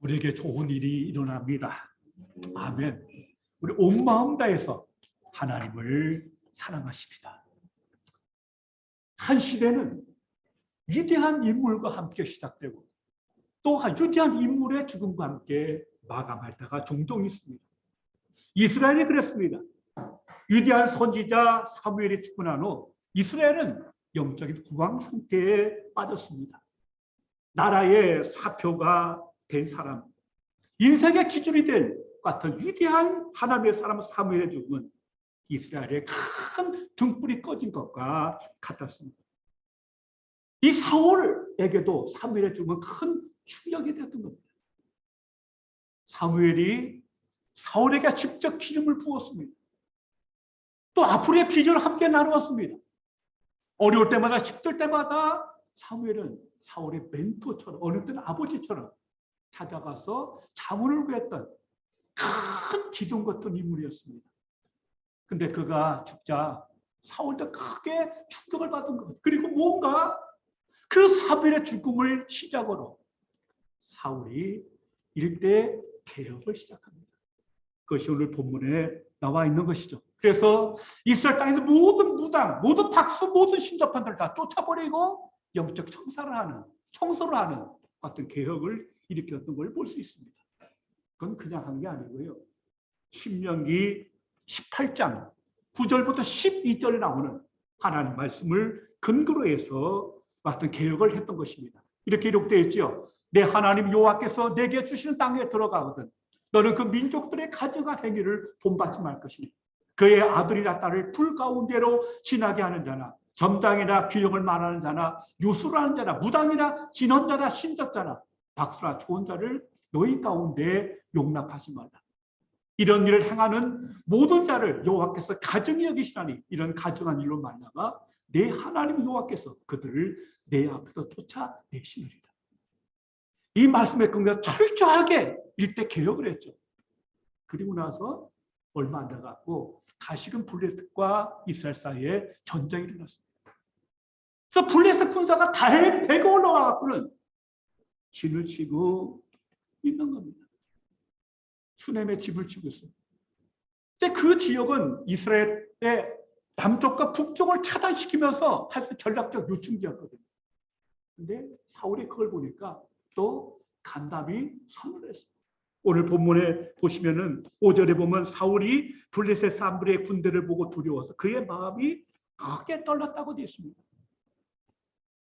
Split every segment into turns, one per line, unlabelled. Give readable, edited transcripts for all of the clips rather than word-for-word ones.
우리에게 좋은 일이 일어납니다. 아멘. 우리 온 마음 다해서 하나님을 사랑하십시다. 한 시대는 위대한 인물과 함께 시작되고 또 위대한 인물의 죽음과 함께 마감할 때가 종종 있습니다. 이스라엘이 그랬습니다. 위대한 선지자 사무엘이 죽고 난 후 이스라엘은 영적인 구강 상태에 빠졌습니다. 나라의 사표가 된 사람, 인생의 기준이 될 같은 위대한 하나님의 사람 사무엘의 죽음은 이스라엘의 큰 등불이 꺼진 것과 같았습니다. 이 사울에게도 사무엘의 죽음은 큰 충격이 됐던 겁니다. 사무엘이 사울에게 직접 기름을 부었습니다. 또 앞으로의 비전을 함께 나누었습니다. 어려울 때마다 힘들 때마다 사무엘은 사울의 멘토처럼 어느 때는 아버지처럼 찾아가서 자문을 구했던 큰 기둥 같은 인물이었습니다. 근데 그가 죽자 사울도 크게 충격을 받은 것. 그리고 뭔가 그 사무엘의 죽음을 시작으로 사울이 일대 개혁을 시작합니다. 그것이 오늘 본문에 나와 있는 것이죠. 그래서 이스라엘 땅에서 모든 무당, 모든 박수, 모든 신접한들을 다 쫓아버리고 영적 청소를 하는 같은 개혁을 일으켰던 걸 볼 수 있습니다. 그건 그냥 한 게 아니고요. 신명기 18장 9절부터 12절에 나오는 하나님 말씀을 근거로 해서 어떤 개혁을 했던 것입니다. 이렇게 기록되어 있죠. 내 하나님 여호와께서 내게 주시는 땅에 들어가거든 너는 그 민족들의 가증한 행위를 본받지 말 것이니 그의 아들이나 딸을 불 가운데로 지나게 하는 자나 점장이나 귀력을 말하는 자나 유수를 하는 자나 무당이나 진언자나 신접자나 박수나 좋은 자를 너희 가운데 용납하지 말라. 이런 일을 행하는 모든 자를 여호와께서 가증히 여기시나니 이런 가증한 일로 말미암아 내 하나님 여호와께서 그들을 내 앞에서 쫓아내시느니라. 이 말씀에 근거해서 철저하게 일대 개혁을 했죠. 그리고 나서 얼마 안 돼갖고 다시금 블레셋과 이스라엘 사이에 전쟁이 일어났습니다. 그래서 블레셋 군사가 대거 올라와갖고는 진을 치고 있는 겁니다. 수넴의 집을 치고 있어요. 근데 그 지역은 이스라엘의 남쪽과 북쪽을 차단시키면서 사실 전략적 요충지였거든요. 근데 사울이 그걸 보니까 또 간담이 선언을 했어요. 오늘 본문에 보시면은 5절에 보면 사울이 블레셋 사람들의 군대를 보고 두려워서 그의 마음이 크게 떨렸다고 되어 있습니다.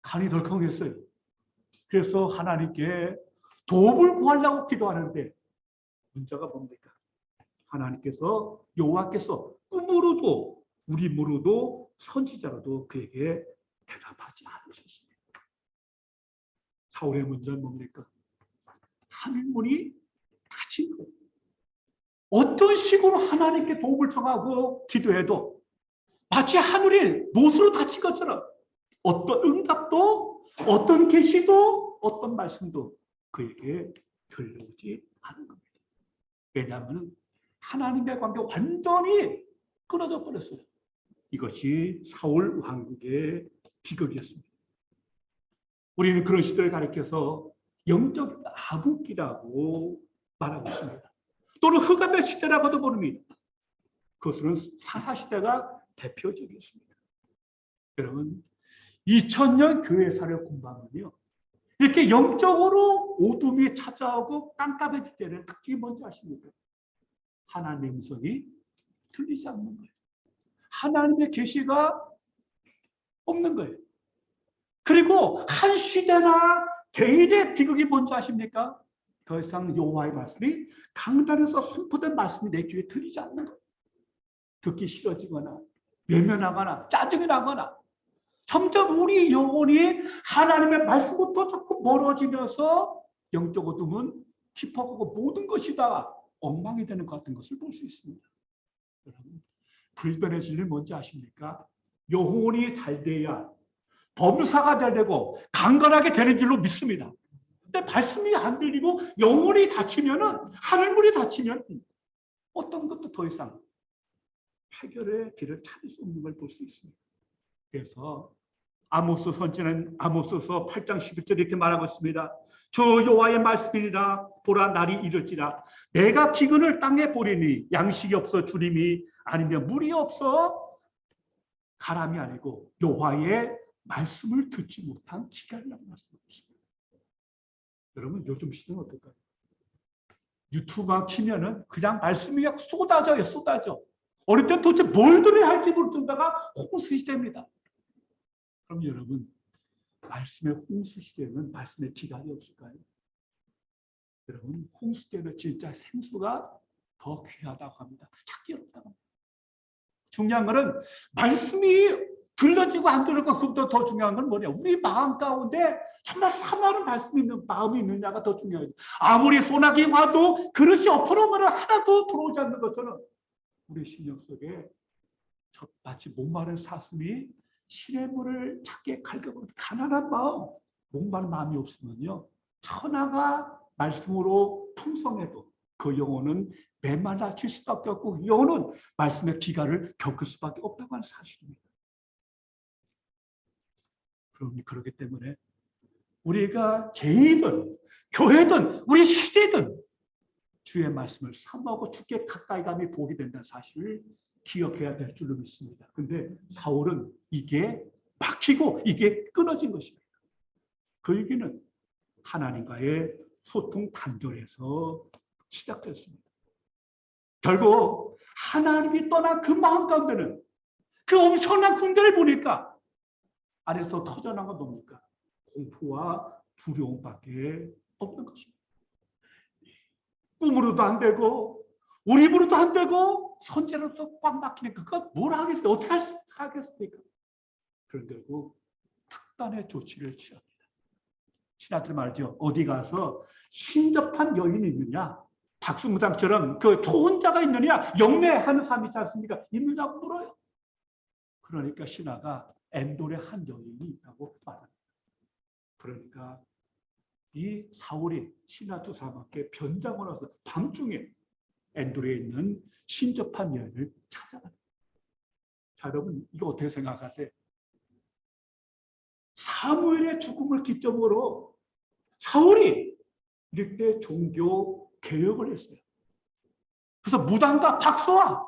간이 덜컹했어요. 그래서 하나님께 도움을 구하려고 기도하는데 문제가 뭡니까? 하나님께서 여호와께서 꿈으로도 우리 무로도 선지자로도 그에게 대답하지 않으셨습니다. 사울의 문제는 뭡니까? 하늘문이 닫힌 거예요. 어떤 식으로 하나님께 도움을 청하고 기도해도 마치 하늘이 못으로 닫힌 것처럼 어떤 응답도 어떤 계시도 어떤 말씀도 그에게 들려오지 않은 겁니다. 왜냐하면 하나님과의 관계가 완전히 끊어져 버렸어요. 이것이 사울 왕국의 비극이었습니다. 우리는 그런 시대를 가리켜서 영적 암흑기라고 말하고 있습니다. 또는 흑암의 시대라고도 부릅니다. 그것은 사사시대가 대표적이었습니다. 여러분 2000년 교회사를 공부하면요. 이렇게 영적으로 어둠이 찾아오고 깜깜해질 때는 특징이 뭔지 아십니까? 하나님의 음성이 들리지 않는 거예요. 하나님의 계시가 없는 거예요. 그리고 한 시대나 개인의 비극이 뭔지 아십니까? 더 이상 여호와의 말씀이 강단에서 선포된 말씀이 내 귀에 들리지 않는 거예요. 듣기 싫어지거나 외면하거나 짜증이 나거나 점점 우리 영혼이 하나님의 말씀부터 자꾸 멀어지면서 영적 어둠은 깊어가고 모든 것이 다 엉망이 되는 것 같은 것을 볼 수 있습니다. 여러분, 불변의 진리 뭔지 아십니까? 영혼이 잘 돼야 범사가 잘 되고 강건하게 되는 줄로 믿습니다. 근데 말씀이 안 들리고 영혼이 닫히면은 하늘문이 닫히면 어떤 것도 더 이상 해결의 길을 찾을 수 없는 걸 볼 수 있습니다. 그래서 아모스 선지는 아모스서 8장 11절 이렇게 말하고 있습니다. 저 여호와의 말씀이니라. 보라, 날이 이르지라. 내가 기근을 땅에 보리니 양식이 없어 주림이 아니면 물이 없어 가람이 아니고 여호와의 말씀을 듣지 못한 기간이라고 말씀하셨습니다. 여러분, 요즘 시대는 어떨까요? 유튜브만 키면은 그냥 말씀이 쏟아져요, 쏟아져. 어릴 때 도대체 뭘 들어야 할지 모르다가 홍수 시대입니다. 그럼 여러분, 말씀의 홍수 시대는 말씀의 기간이 없을까요? 여러분, 홍수 때는 진짜 생수가 더 귀하다고 합니다. 찾기 어렵다고 합니다. 중요한 거는 말씀이 들려지고 안 들려지고, 그것보다 더 중요한 건 뭐냐? 우리 마음 가운데 정말 사모하는 말씀이 있는 마음이 있느냐가 더 중요해요. 아무리 소나기 와도 그릇이 엎어놓으면 하나도 들어오지 않는 것처럼 우리 심령 속에 마치 목마른 사슴이 시냇물을 찾게 갈급한 가난한 마음, 목마른 마음이 없으면요, 천하가 말씀으로 풍성해도 그 영혼은 메말라칠 수밖에 없고, 그 영혼은 말씀의 기간을 겪을 수밖에 없다고 하는 사실입니다. 그렇기 때문에 우리가 개인이든 교회든 우리 시대든 주의 말씀을 사모하고 주께 가까이 감이 복이 된다는 사실을 기억해야 될 줄로 믿습니다. 근데 사울은 이게 막히고 이게 끊어진 것입니다. 그 얘기는 하나님과의 소통 단절에서 시작됐습니다. 결국 하나님이 떠난 그 마음 가운데는 그 엄청난 군대를 보니까 안에서 터져나온 건 뭡니까? 공포와 두려움밖에 없는 것입니다. 꿈으로도 안 되고 우리 입으로도 안 되고 선제로도 꽉 막히니까 그거 뭘 하겠어요? 어떻게 하겠습니까? 그런 결국 특단의 조치를 취합니다. 신하들 말이죠. 어디 가서 신접한 여인이 있느냐? 박수무당처럼 그 초혼자가 있느냐? 영매하는 사람이 있지 않습니까? 있느냐고 물어요. 그러니까 신하가 엔돌에 한 여인이 있다고 말합니다. 그러니까 이 사울이 신하 두 사람께 변장을 해서 밤중에 엔돌에 있는 신접한 여인을 찾아갑니다. 자, 여러분, 이거 어떻게 생각하세요? 사무엘의 죽음을 기점으로 사울이 이렇게 종교 개혁을 했어요. 그래서 무당과 박사와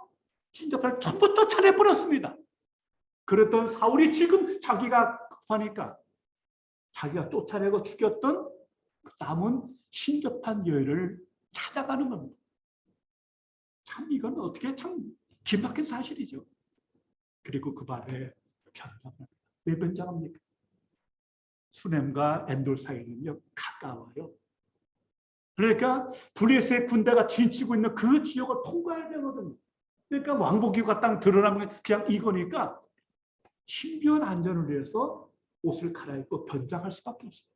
신접한을 전부 쫓아내버렸습니다. 그랬던 사울이 지금 자기가 하니까 자기가 쫓아내고 죽였던 남은 신접한 여인을 찾아가는 겁니다. 참 이건 어떻게 참 기막힌 사실이죠. 그리고 그 밤에 변장합니다. 왜 변장합니까? 수넴과 엔돌 사이는요 가까워요. 그러니까 블레셋의 군대가 진치고 있는 그 지역을 통과해야 되거든요. 그러니까 왕복이가 딱 드러나면 그냥 이거니까 신비한 안전을 위해서 옷을 갈아입고 변장할 수밖에 없어요.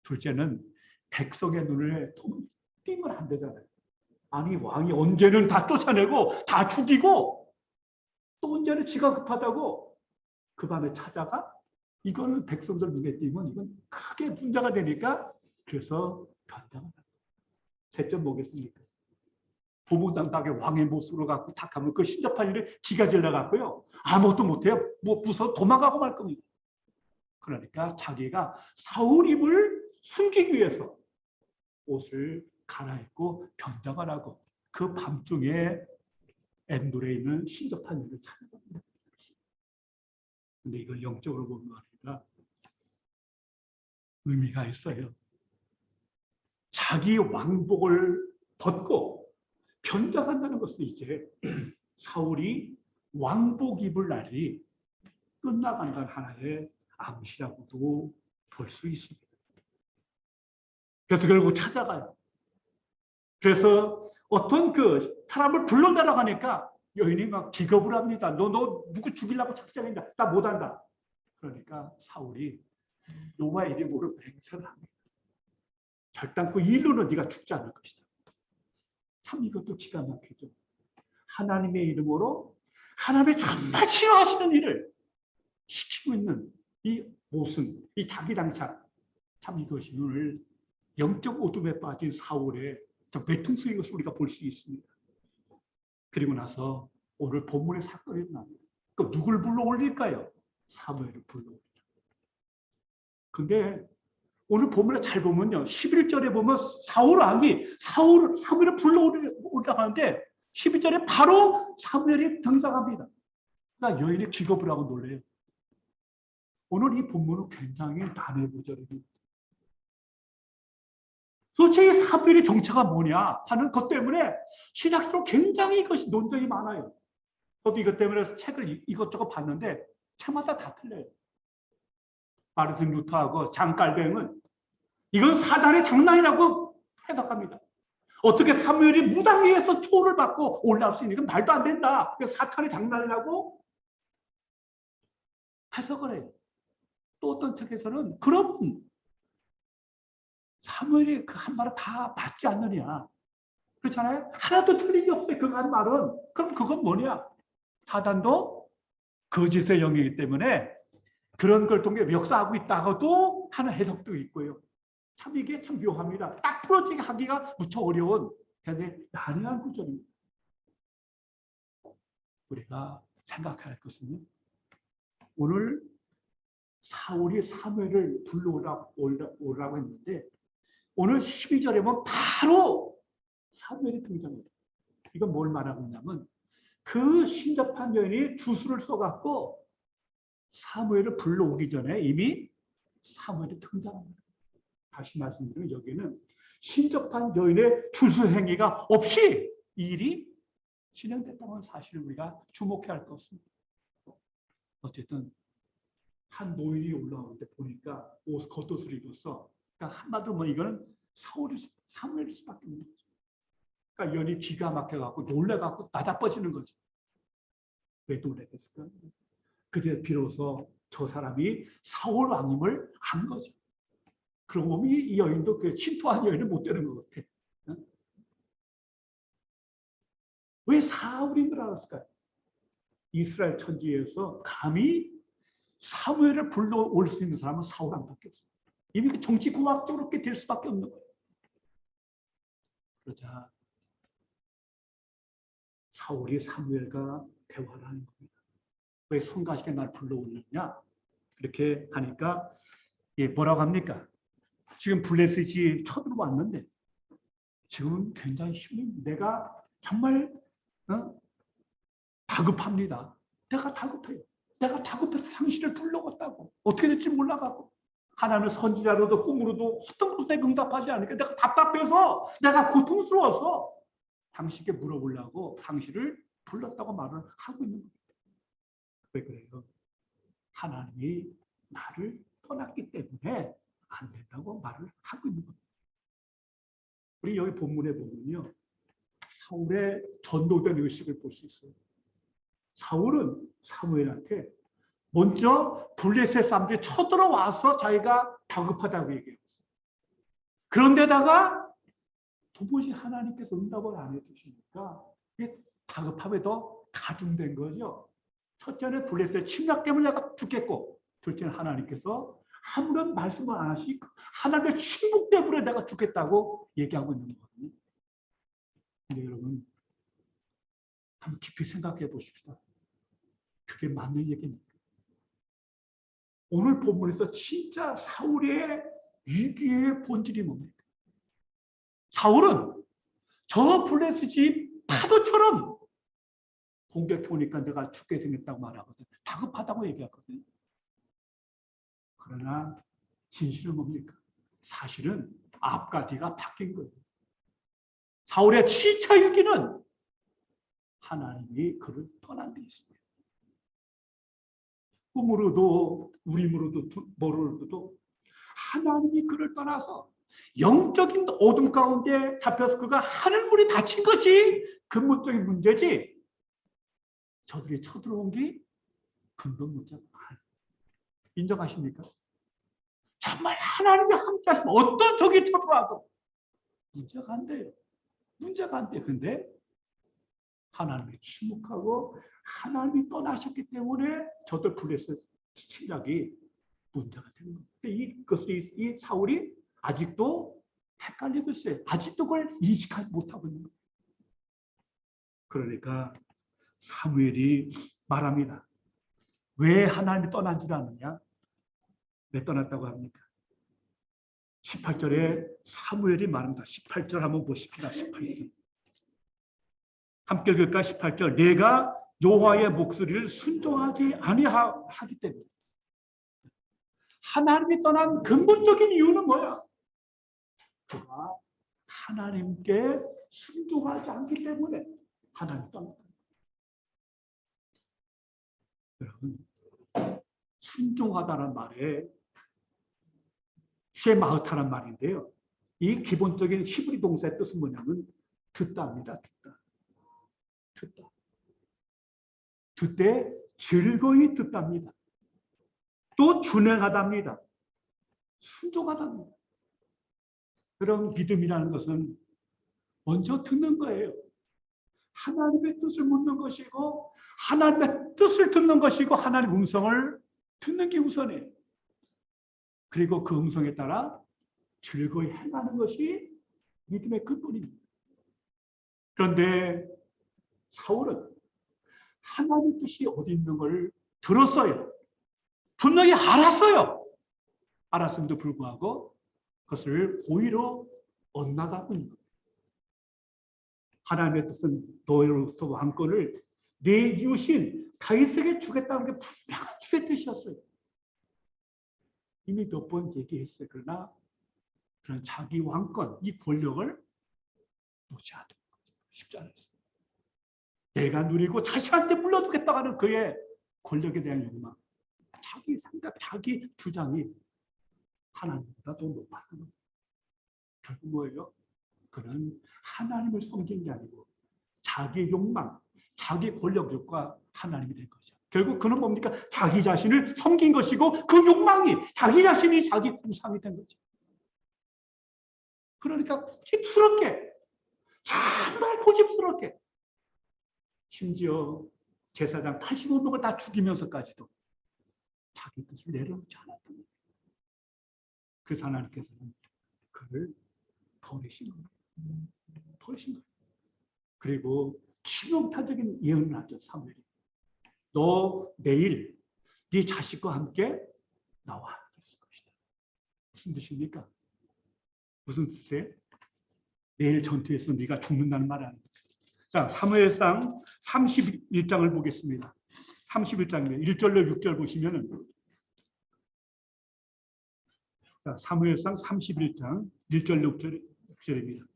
둘째는 백성의 눈에 띄면 안 되잖아요. 아니 왕이 언제는 다 쫓아내고 다 죽이고 또 언제는 지가 급하다고 그 밤에 찾아가? 이거는 백성들 눈에 띄면 이건 크게 문제가 되니까 그래서 변장을 합니다. 셋째 뭐겠습니까? 보문당당하게 왕의 모습으로 갖고 탁 하면 그 신접한 일에 기가 질러갖고요. 아무것도 못해요. 뭐 무서워 도망가고 말 겁니다. 그러니까 자기가 사울임을 숨기기 위해서 옷을 갈아입고 변장을 하고 그 밤중에 엔돌에 있는 신접한 일을 찾아갑니다. 근데 이걸 영적으로 보는 거 아니라 의미가 있어요. 자기 왕복을 벗고 변장한다는 것은 이제 사울이 왕복 입을 날이 끝나간다는 하나의 암시라고도 볼 수 있습니다. 그래서 결국 찾아가요. 그래서 어떤 그 사람을 불러내라고 하니까 여인이 막 기겁을 합니다. 너 누구 죽이려고 작정했냐? 나 못한다. 그러니까 사울이 여호와의 이름으로 맹세를 합니다. 결단코 이 일로는 네가 죽지 않을 것이다. 참 이것도 기가 막히죠. 하나님의 이름으로 하나님의 정말 싫어하시는 일을 시키고 있는 이 모순, 이 자기당착, 참 이것이 오늘 영적 어둠에 빠진 사울의 외통수인 것을 우리가 볼 수 있습니다. 그리고 나서 오늘 본문의 사건이 납니다. 그 누굴 불러 올릴까요? 사무엘을 불러오죠. 근데 오늘 본문에 잘 보면요. 11절에 보면 사무엘을 불러오려고 하는데 12절에 바로 사무엘이 등장합니다. 그러니까 여인이 기겁을 하고 놀래요. 오늘 이 본문은 굉장히 난해 구절입니다. 도대체 이 사무엘의 정체가 뭐냐 하는 것 때문에 신학적으로 굉장히 이것이 논쟁이 많아요. 저도 이것 때문에 책을 이것저것 봤는데 책마다 다 틀려요. 마르틴 루터하고 장 깔뱅은 이건 사단의 장난이라고 해석합니다. 어떻게 사무엘이 무당위에서 초를 받고 올라올 수 있는 건 말도 안 된다. 사탄의 장난이라고 해석을 해요. 또 어떤 책에서는 그럼 사무엘이 그 한 말은 다 맞지 않느냐. 그렇잖아요. 하나도 틀린 게 없어요. 그 한 말은. 그럼 그건 뭐냐. 사단도 거짓의 영이기 때문에 그런 걸 통해 역사하고 있다고도 하는 해석도 있고요. 참 이게 참 묘합니다. 딱 풀어지게 하기가 무척 어려운 굉장히 난해한 구절입니다. 우리가 생각해야 할 것은 오늘 사울이 사무엘을 불러오라고 했는데 오늘 12절에 보면 바로 사무엘이 등장합니다. 이건 뭘 말하고 있냐면 그 신접한 여인이 주술을 써갖고 사무엘을 불러오기 전에 이미 사무엘이 등장합니다. 다시 말씀드리면 여기는 신접한 여인의 주술 행위가 없이 이 일이 진행됐다는 사실을 우리가 주목해야 할 것입니다. 어쨌든 한 노인이 올라오는데 보니까 겉옷을 입었어. 그러니까 한마디로 뭐 이거는 사무엘일 수밖에 없는 거죠. 그러니까 여인이 기가 막혀갖고 놀래갖고 나다빠지는 거죠. 왜 놀랬을까? 그때 비로소 저 사람이 사울 왕임을 안 거죠. 그러고 보면 이 여인도 그 신토한 여인은 못 되는 것 같아. 응? 왜 사울인 줄 알았을까요? 이스라엘 천지에서 감히 사무엘을 불러올 수 있는 사람은 사울 왕밖에 없어요. 이미 정치공학적으로 그렇게 될 수밖에 없는 거예요. 그러자 사울이 사무엘과 대화를 하는 겁니다. 왜 성가시게 날 불러오느냐? 이렇게 하니까 뭐라고 합니까? 지금 블레셋이 쳐들어왔는데 지금 굉장히 내가 정말 다급합니다. 내가 다급해요. 내가 다급해서 당신을 불러왔다고. 어떻게 될지 몰라가고. 하나님의 선지자로도 꿈으로도 어떤 것도 내가 응답하지 않으니까 내가 답답해서 내가 고통스러워서 당신께 물어보려고 당신을 불렀다고 말을 하고 있는 겁니다. 왜 그래요? 하나님이 나를 떠났기 때문에 안 된다고 말을 하고 있는 겁니다. 우리 여기 본문에 보면요. 사울의 전도된 의식을 볼 수 있어요. 사울은 사무엘한테 먼저 블레셋 사람들이 쳐들어와서 자기가 다급하다고 얘기했어요. 그런데다가 도무지 하나님께서 응답을 안 해주시니까 다급함에 더 가중된 거죠. 첫째는 블레셋 침략 때문에 내가 죽겠고 둘째는 하나님께서 아무런 말씀을 안 하시고 하나님의 침묵 때문에 내가 죽겠다고 얘기하고 있는 거거든요. 근데 여러분 한번 깊이 생각해 보십시다. 그게 맞는 얘기입니까? 오늘 본문에서 진짜 사울의 위기의 본질이 뭡니까? 사울은 저 블레셋이 파도처럼 공격해 오니까 내가 죽게 생겼다고 말하거든. 다급하다고 얘기하거든. 그러나 진실은 뭡니까? 사실은 앞과 뒤가 바뀐 거예요. 사울의 7차 위기는 하나님이 그를 떠난 데 있습니다. 꿈으로도 우림으로도 뭐로도 하나님이 그를 떠나서 영적인 어둠 가운데 잡혀서 그가 하늘문이 닫힌 것이 근본적인 문제지 저들이 쳐들어온 게 근본 문제가 아니에요. 인정하십니까? 정말 하나님이 함께 하시면 어떤 적이 쳐들어와도 문제가 안 돼요. 문제가 안 돼. 근데 하나님이 침묵하고 하나님이 떠나셨기 때문에 저들 블레셋 침략이 문제가 되는 거예요. 이 사울이 아직도 헷갈리고 있어요. 아직도 그걸 인식하지 못하고 있는 거예요. 그러니까 사무엘이 말합니다. 왜 하나님이 떠난 줄 아느냐? 왜 떠났다고 합니까? 18절에 사무엘이 말합니다. 18절 한번 보십시다. 18절. 함께 읽을까? 18절. 내가 여호와의 목소리를 순종하지 아니하기 때문에. 하나님이 떠난 근본적인 이유는 뭐야? 그가 하나님께 순종하지 않기 때문에 하나님이 떠났다. 여러분, 순종하다는 말에 쉐마흐타란 말인데요. 이 기본적인 히브리 동사의 뜻은 뭐냐면 듣다입니다. 듣다. 듣되 즐거이 듣답니다. 또 준행하답니다. 순종하답니다. 그런 믿음이라는 것은 먼저 듣는 거예요. 하나님의 뜻을 묻는 것이고 하나님의 뜻을 듣는 것이고 하나님의 음성을 듣는 게 우선이에요. 그리고 그 음성에 따라 즐거이 행하는 것이 믿음의 근본입니다. 그런데 사울은 하나님의 뜻이 어디 있는 걸 들었어요. 분명히 알았어요. 알았음에도 불구하고 그것을 고의로 엇나가고 있는 거예요. 하나님의 뜻은 너희로부터 왕권을 내 이웃인 다윗에게 주겠다는 게 분명한 주의 뜻이었어요. 이미 몇 번 얘기했어요. 그러나 그런 자기 왕권, 이 권력을 놓지 않는 거죠. 쉽지 않았어요. 내가 누리고 자식한테 물려주겠다고 하는 그의 권력에 대한 욕망, 자기 생각, 자기 주장이 하나님보다 더 높았던 거예요. 결국 뭐예요? 그는 하나님을 섬긴 게 아니고 자기 욕망, 자기 권력욕과 하나님이 된 거죠. 결국 그는 뭡니까? 자기 자신을 섬긴 것이고 그 욕망이 자기 자신이 자기 우상이 된 거죠. 그러니까 고집스럽게, 정말 고집스럽게, 심지어 제사장 85명을 다 죽이면서까지도 자기 뜻을 내려놓지 않았던 거예요. 그래서 하나님께서는 그를 버리신 거예요. 버리신 거예요. 그리고 치명타적인 예언을 하죠. 사무엘이. 너 내일 네 자식과 함께 나와 있을 것이다. 무슨 뜻입니까? 무슨 뜻이에요? 내일 전투에서 네가 죽는다는 말 아닙니까? 자, 사무엘상 31장을 보겠습니다. 31장이면 1절로 6절 보시면은, 자, 사무엘상 31장 1절 6절입니다.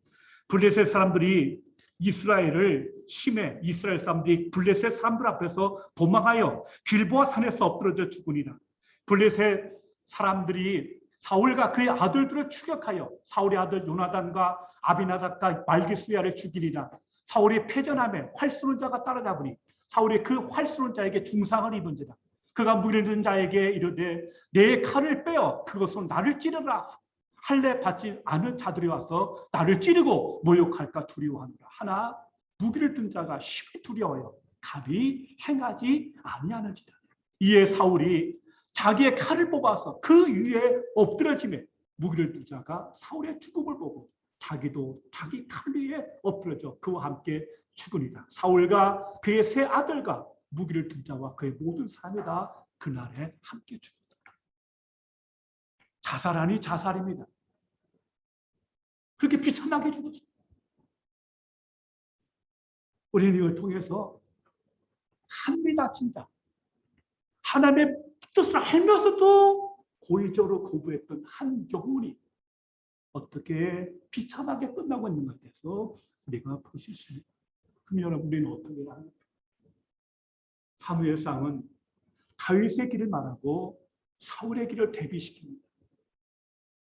블레셋 사람들이 이스라엘을 침해, 이스라엘 사람들이 블레셋 사람들 앞에서 도망하여 길보아 산에서 엎드러져 죽으니라. 블레셋 사람들이 사울과 그의 아들들을 추격하여 사울의 아들 요나단과 아비나답과 말기수야를 죽이리라. 사울이 패전함에 활 쏘는 자가 따라잡으니 사울이 그 활 쏘는 자에게 중상을 입은지라. 그가 무리는 자에게 이르되 내 칼을 빼어 그것으로 나를 찌르라. 할례 받지 않은 자들이 와서 나를 찌르고 모욕할까 두려워하노라. 하나 무기를 든 자가 심히 두려워요. 감히 행하지 아니하는지라. 이에 사울이 자기의 칼을 뽑아서 그 위에 엎드려지며 무기를 든 자가 사울의 죽음을 보고 자기도 자기 칼 위에 엎드려져 그와 함께 죽으니라. 사울과 그의 세 아들과 무기를 든 자와 그의 모든 사람이 다 그날에 함께 죽었다. 자살 아니 자살입니다. 그렇게 비참하게 죽었어요. 우리는 이걸 통해서 합니다. 진짜 하나님의 뜻을 알면서도 고의적으로 거부했던 한 영혼이 어떻게 비참하게 끝나고 있는 것 같아서 우리가 보실 수 있습니다. 그럼 여러분 우리는 어떻게 합니까? 사무엘상은 다윗의 길을 말하고 사울의 길을 대비시킵니다.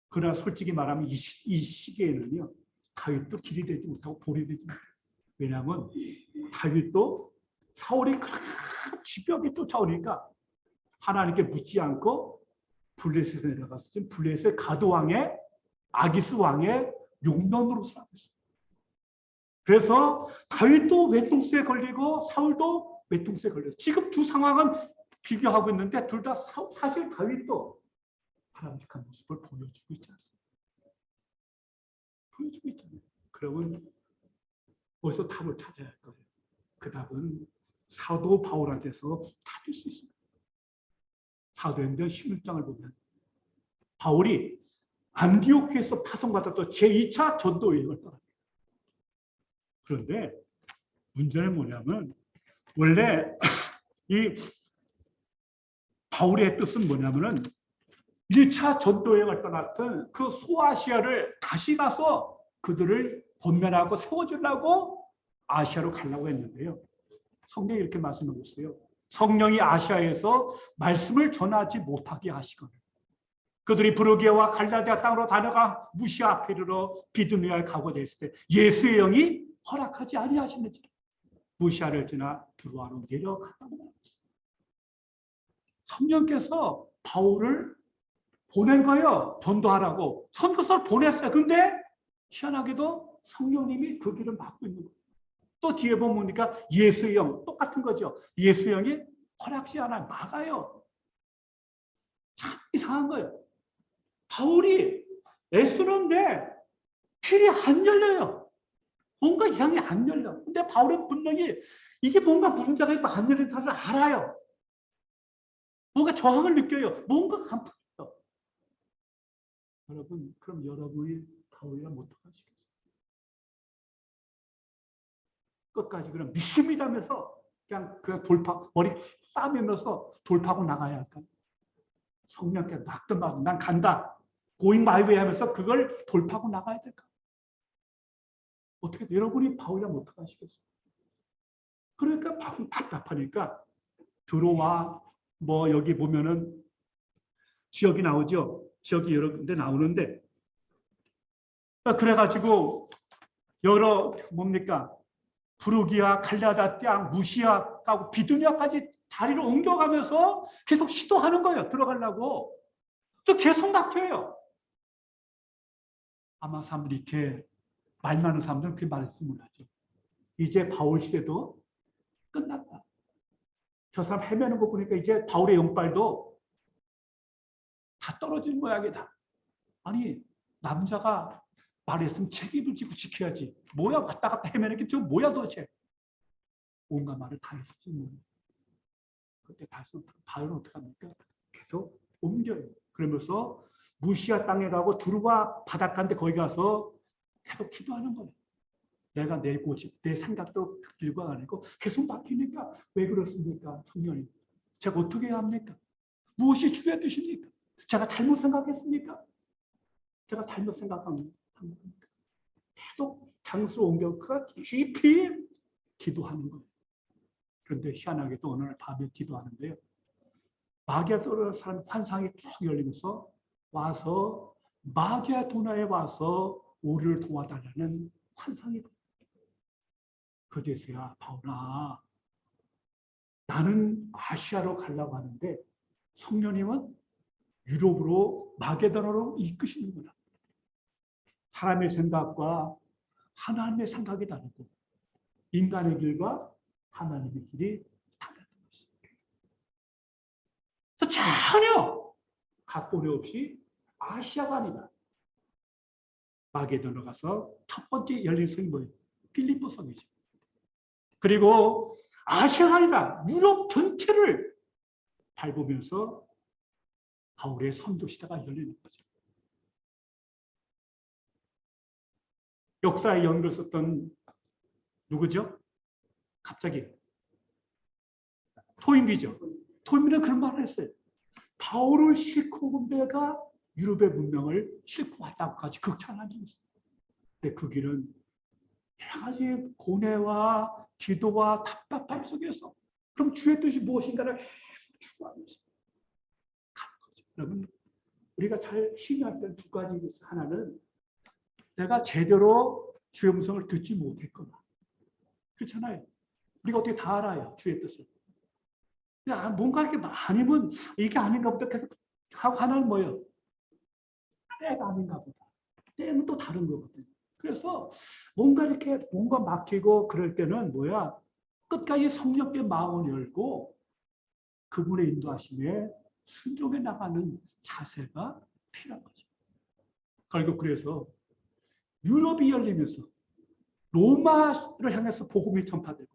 그러나 솔직히 말하면 이 시기에는요, 다윗도 길이 되지 못하고 볼이 되지 못해요. 왜냐하면 다윗도 사울이 쥐뼈게 쫓아오니까 하나님께 묻지 않고 블레셋에 내려가서 지금 블레셋 가드왕의 아기스 왕의 용론으로 살았어요. 그래서 다윗도 외통수에 걸리고 사울도 외통수에 걸렸어요. 지금 두 상황은 비교하고 있는데 둘 다 사실 다윗도 바람직한 모습을 보여주고 있지 않습니까? 보여주고 있잖아요. 그러면 어디서 답을 찾아야 할 거예요? 그 답은 사도 바울한테서 찾을 수 있습니다. 사도행전 16장을 보면 바울이 안디오키에서 파송받았던 제2차 전도 여행을 떠납니다. 그런데 문제는 뭐냐면 원래 이 바울의 뜻은 뭐냐면은 1차 전도 여행을 떠났던 그 소아시아를 다시 가서 그들을 권면하고 세워주려고 아시아로 가려고 했는데요. 성경이 이렇게 말씀하고 있어요. 성령이 아시아에서 말씀을 전하지 못하게 하시거늘 그들이 브르기아와 갈라디아 땅으로 다녀가 무시아 앞에 이르러 비두니아에 가고 됐을 때 예수의 영이 허락하지 아니하시는지 무시아를 지나 두루아로 내려가라고 말했어요. 성령께서 바울을 보낸 거예요. 전도하라고. 선교사를 보냈어요. 근데 희한하게도 성령님이 그 길을 막고 있는 거예요. 또 뒤에 보니까 예수의 영 똑같은 거죠. 예수의 영이 허락지 않아요. 막아요. 참 이상한 거예요. 바울이 애쓰는데 길이 안 열려요. 뭔가 이상이 안 열려. 근데 바울은 분명히 이게 뭔가 문제가 있고 안 열리는 사실을 알아요. 뭔가 저항을 느껴요. 뭔가 감격해요. 여러분, 그럼 여러분이 바울이랑 어떡하시겠어요? 끝까지 그럼 믿습니다면서 그냥 돌파, 머리 싸매면서 돌파하고 나가야 할까요? 성령께 막든 말든 난 간다. 고잉 마이웨이 하면서 그걸 돌파하고 나가야 될까? 어떻게 여러분이 바울이랑 어떡하시겠어요? 그러니까 바울 답답하니까 들어와 뭐 여기 보면은 지역이 나오죠. 지역이 여러 군데 나오는데 그래가지고 여러 뭡니까 부르기아, 갈라디아 땅, 무시아 가고 비두니아까지 자리를 옮겨가면서 계속 시도하는 거예요. 들어가려고. 또 계속 막혀요. 아마 사람들이 이렇게 말 많은 사람들은 그렇게 말했으면 하죠. 이제 바울 시대도 끝났다. 저 사람 헤매는 거 보니까 이제 바울의 영빨도 다 떨어지는 모양이다. 아니 남자가 말했으면 책임을 지고 지켜야지. 뭐야 왔다 갔다 헤매는 게 좀 뭐야 도대체. 온갖 말을 다 했었지 뭐. 그때 다시 바울은 어떻게 합니까? 계속 옮겨요. 그러면서 무시아 땅에 가고 두루와 바닷가인데 거기 가서 계속 기도하는 거예요. 내가 내 고집, 내 생각도 들고 아니고 계속 막히니까 왜 그렇습니까? 성령님. 제가 어떻게 해야 합니까? 무엇이 주의 뜻입니까? 제가 잘못 생각했습니까? 제가 잘못 생각한 겁니까? 계속 장소를 옮겨 그가 깊이 기도하는 거예요. 그런데 희한하게도 어느 날 밤에 기도하는데요. 마귀아 도나라는 환상이 쭉 열리면서 와서 마귀아 도나에 와서 우리를 도와달라는 환상이 그제서야 바울아 나는 아시아로 가려고 하는데 성령님은 유럽으로 마게도나로 이끄시는구나. 사람의 생각과 하나님의 생각이 다르고 인간의 길과 하나님의 길이 다르다는 것입니다. 그래서 전혀 각본이 없이 아시아가 아니다. 마게도나 가서 첫 번째 열린 성이 뭐예요? 필리포 성이죠. 그리고 아시아가 아니라 유럽 전체를 밟으면서 바울의 선도 시대가 열리는 거죠. 역사에 연결 썼던 누구죠? 갑자기 토인비죠. 토인비는 그런 말을 했어요. 바울을 싣고 온 배가 유럽의 문명을 싣고 왔다고까지 극찬한 적이 있어요. 근데 그 길은 여러 가지 고뇌와 기도와 답답함 속에서 그럼 주의 뜻이 무엇인가를 계속 추구하면서 가는 거죠. 여러분 우리가 잘 신뢰할 때는 두 가지 있어요. 하나는 내가 제대로 주의 음성을 듣지 못했거나 그렇잖아요. 우리가 어떻게 다 알아요. 주의 뜻을. 뭔가 이렇게 아니면 이게 아닌가 보다 계속 하고 하나는 뭐예요? 때가 아닌가 보다. 때는 또 다른 거거든요. 그래서 뭔가 이렇게 뭔가 막히고 그럴 때는 뭐야? 끝까지 성령께 마음을 열고 그분의 인도하심에 순종해 나가는 자세가 필요한 거죠. 결국 그래서 유럽이 열리면서 로마를 향해서 복음이 전파되고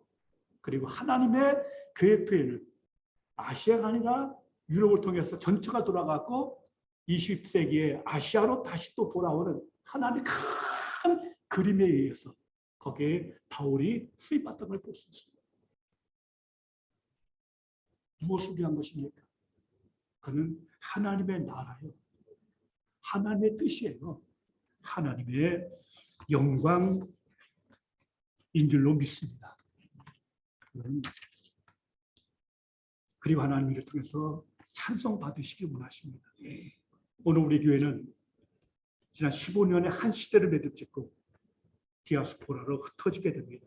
그리고 하나님의 계획 표현을 아시아가 아니라 유럽을 통해서 전체가 돌아갔고 20세기에 아시아로 다시 또 돌아오는 하나님의 큰 그림에 의해서 거기에 바울이 수입받던 걸 볼 수 있습니다. 무엇을 위한 것입니까? 그는 하나님의 나라요. 하나님의 뜻이에요. 하나님의 영광인 줄로 믿습니다. 그리고 하나님을 통해서 찬송 받으시기 원하십니다. 오늘 우리 교회는 지난 15년의 한 시대를 매듭짓고 디아스포라로 흩어지게 됩니다.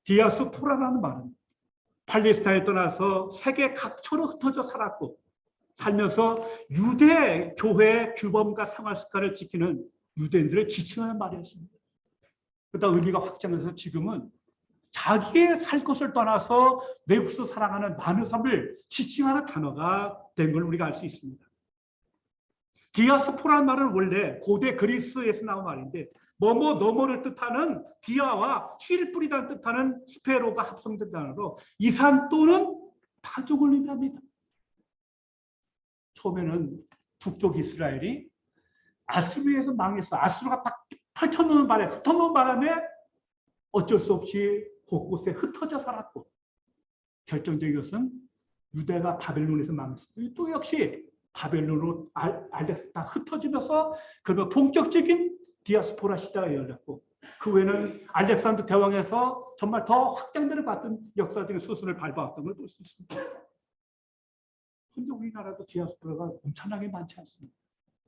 디아스포라라는 말은 팔레스타인에 떠나서 세계 각처로 흩어져 살았고 살면서 유대 교회의 규범과 생활 습관을 지키는 유대인들을 지칭하는 말이었습니다. 그러다 의미가 확장해서 지금은 자기의 살 것을 떠나서 외국에서 살아가는 많은 사람을 지칭하는 단어가 된 걸 우리가 알 수 있습니다. 디아스포라는 말은 원래 고대 그리스에서 나온 말인데 뭐뭐 너머를 뜻하는 디아와 쉴 뿌리다는 뜻하는 스페로가 합성된 단어로 이산 또는 파종을 의미합니다. 처음에는 북쪽 이스라엘이 아수르에서 망했어. 아수르가 펼쳐놓는 바람에 흩어놓은 바람에 어쩔 수 없이 곳곳에 흩어져 살았고 결정적인 것은 유대가 바벨론에서 망했어요. 또 역시 바벨론으로 알렉산더 흩어지면서 그리고 본격적인 디아스포라 시대가 열렸고 그 외에는 알렉산더 대왕에서 정말 더 확장되는 같은 역사적인 수순을 밟아왔던 걸 볼 수 있습니다. 근데 우리나라도 디아스포라가 엄청나게 많지 않습니다.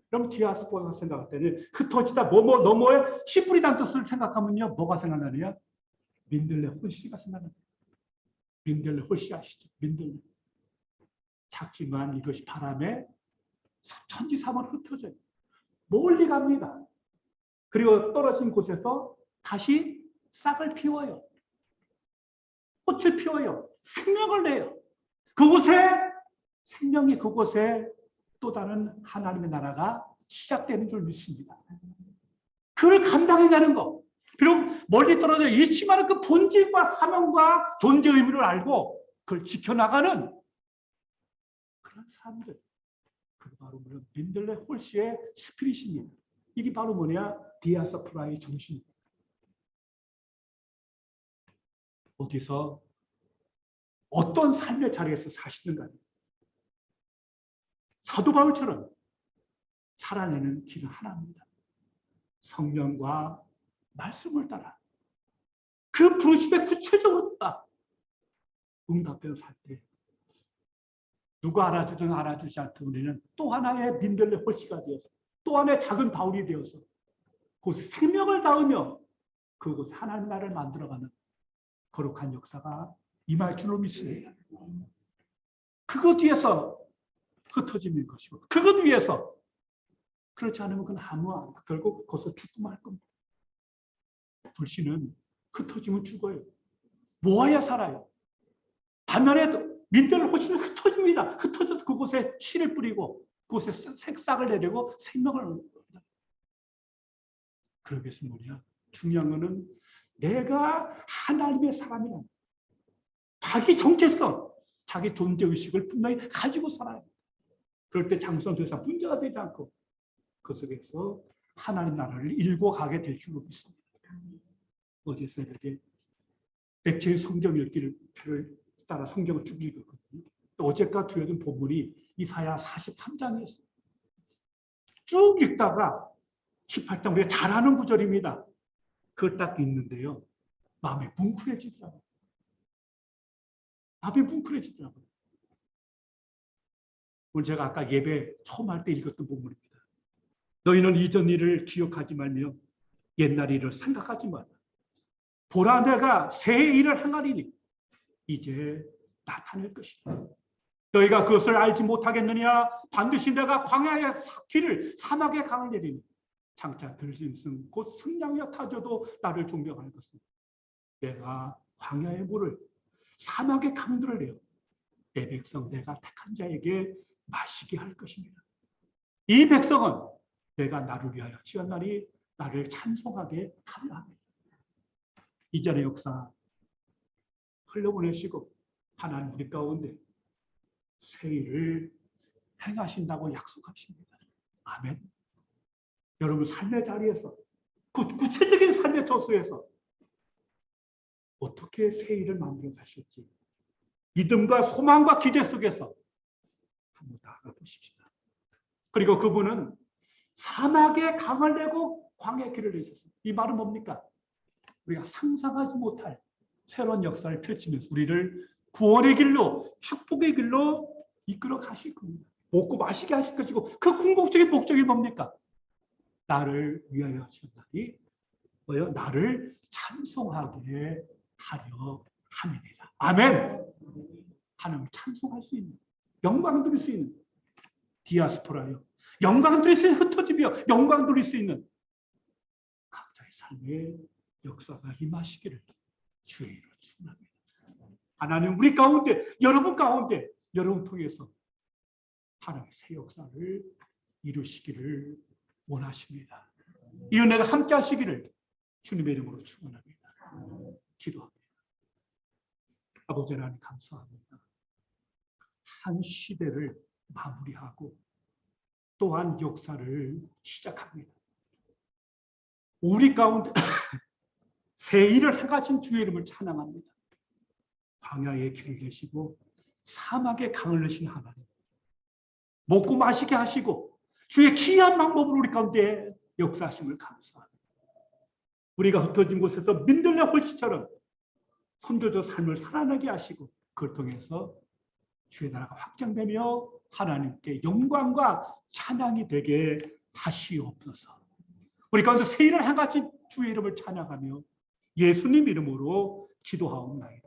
그럼 디아스포라가 생각할 때는 흩어지다 뭐뭐 너머에 씨 뿌리다는 뜻을 생각하면요 뭐가 생각나느냐? 민들레 홀씨가 생각납니다. 민들레 홀씨 아시죠? 민들레. 작지만 이것이 바람에 천지사만 흩어져요. 멀리 갑니다. 그리고 떨어진 곳에서 다시 싹을 피워요. 꽃을 피워요. 생명을 내요. 그곳에 또 다른 하나님의 나라가 시작되는 줄 믿습니다. 그걸 감당해내는 거. 비록 멀리 떨어져 있지만 그 본질과 사명과 존재 의미를 알고 그걸 지켜나가는 그런 사람들. 그게 바로 민들레 홀씨의 스피릿입니다. 이게 바로 뭐냐? 디아스포라의 정신입니다. 어디서 어떤 삶의 자리에서 사시는가. 사도 바울처럼 살아내는 길은 하나입니다. 성령과 말씀을 따라 그 부르심에 구체적으로 따라 응답되어 살 때 누가 알아주든 알아주지 않든 우리는 또 하나의 민들레 홀씨가 되어서 또 하나의 작은 바울이 되어서 그곳에 생명을 닿으며 그곳에 하나님 나라를 만들어가는 거룩한 역사가 임할 줄로 믿습니다. 그것 위해서 흩어지는 것이고 그것 위해서 그렇지 않으면 그건 아무한 결국 거기서 죽고만 할 겁니다. 불신은 흩어지면 죽어요. 모아야 살아요. 반면에 민들레 홀씨는 흩어집니다. 흩어져서 그곳에 씨를 뿌리고 그곳에 색싹을 내리고 생명을 얻는 겁니다. 그러겠어 뭐냐? 중요한 거는 내가 하나님의 사람이란 자기 정체성, 자기 존재의식을 분명히 가지고 살아요. 그럴 때 장수원도에서 문제가 되지 않고 그 속에서 하나님 나라를 일궈 가게 될 줄로 믿습니다. 어제서 이렇게 백제의 성경 읽기를 따라 성경을 쭉 읽었거든요. 어제까 두여든 본문이 이사야 43장이었어요. 쭉 읽다가 18장 우리가 잘 아는 구절입니다. 그걸 딱 읽는데요. 마음이 뭉클해지더라고요. 마음이 뭉클해지더라고요. 오늘 제가 아까 예배 처음 할 때 읽었던 본문입니다. 너희는 이전 일을 기억하지 말며 옛날 일을 생각하지 말라. 보라 내가 새 일을 행하리니 이제 나타낼 것이다. 너희가 그것을 알지 못하겠느냐? 반드시 내가 광야의 길을 사막의 강을 내리니 장차 들짐승 곧 승냥이와 타조도 나를 존경할 것은 내가 광야의 물을 사막의 강들을 내어 내 백성 내가 택한 자에게 마시게 할 것입니다. 이 백성은 내가 나를 위하여 지었나니 나를 찬송하게 하려 합니다. 이전의 역사 흘려보내시고 하나님 우리 가운데 새 일을 행하신다고 약속하십니다. 아멘. 여러분 삶의 자리에서 구체적인 삶의 저수에서 어떻게 새 일을 만들어 가실지 믿음과 소망과 기대 속에서 한번 나아가 보십시다. 그리고 그분은 사막에 강을 내고 광야의 길을 내셨습니다. 이 말은 뭡니까? 우리가 상상하지 못할 새로운 역사를 펼치면서 우리를 구원의 길로 축복의 길로 이끌어 가실 겁니다. 먹고 마시게 하실 것이고 그 궁극적인 목적이 뭡니까? 나를 위하여 하셨나니 뭐요? 나를 찬송하게 하려 함이니라. 아멘. 하나님을 찬송할 수 있는, 영광 드릴 수 있는 디아스포라요. 영광 드릴 수 있는 흩어지며 영광 드릴 수 있는 각자의 삶의 역사가 임하시기를 주의 이름으로 축원합니다. 하나님 우리 가운데, 여러분 가운데, 여러분 통해서 하나님의 새 역사를 이루시기를 원하십니다. 이 은혜가 함께 하시기를 주님의 이름으로 축원합니다. 기도합니다. 아버지 하나님 감사합니다. 한 시대를 마무리하고 또한 역사를 시작합니다. 우리 가운데 새 일을 행하신 주의 이름을 찬양합니다. 광야의 길을 내시고 사막에 강을 내신 하나님, 먹고 마시게 하시고 주의 기이한 방법으로 우리 가운데 역사하심을 감사합니다. 우리가 흩어진 곳에서 민들레 홀씨처럼 선교적 삶을 살아나게 하시고 그걸 통해서 주의 나라가 확장되며 하나님께 영광과 찬양이 되게 하시옵소서. 우리 가운데 새 일을 행하신 주의 이름을 찬양하며 예수님 이름으로 기도하옵나이다.